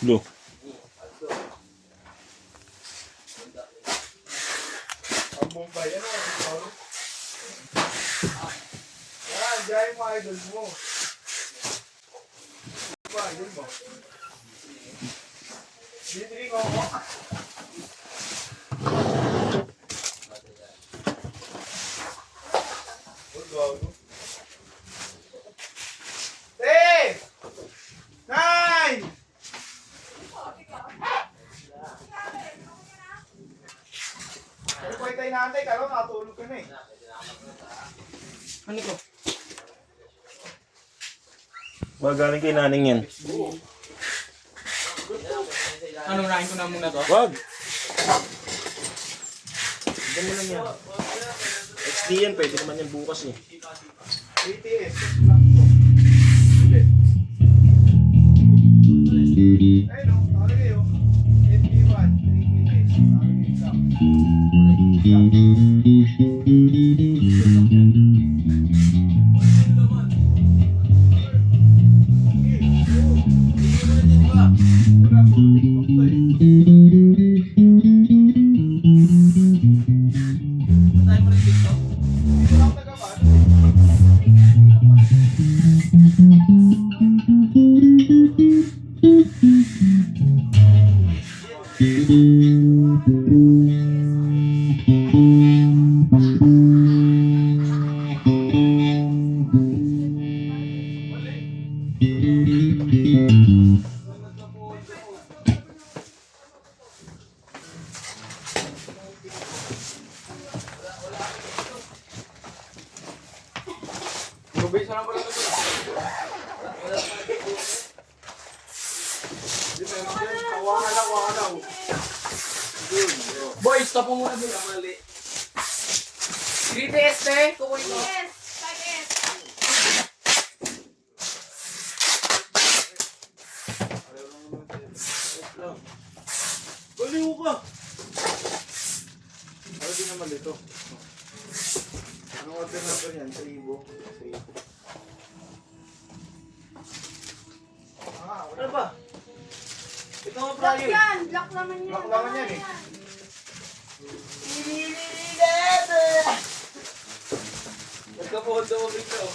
Lo. Ang Bombay, ano? Yan, dyan yung mga idol mo. Ba, idol mo? Didring ako. Nanay, kala ko nakatulog ka na eh. Ano ko? Magaling kay naning yan. Ano, unahin ko na muna to? Wag! Ito mo lang yan. XD yan, pwede naman yan bukas eh. BTS. Ulit. Ayun o, nakalagay o. NP1, 3 minutes. Nakalagay lang. Boy, stop mo muna doon. Mali. 3PS eh. Kukunin ko. Yes, 5S. Baliw ka! Ano din naman dito? Anong order number yan? Sa Ibo? Sa Ibo. Ano ba? Ito nga Black prayo. yan. Black naman yan. Black naman yan eh. Nagkapondo mo bigla.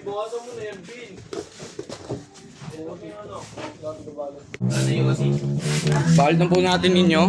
Bawasan mo na yan, Bin. Ano yung kasi? Baldan po natin ninyo.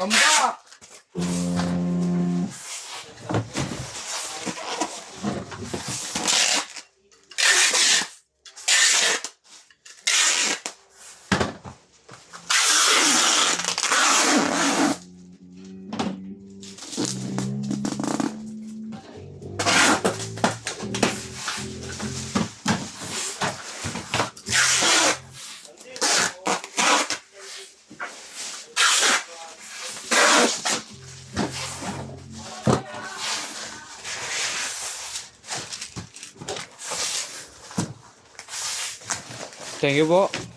Pambak! Thank you po.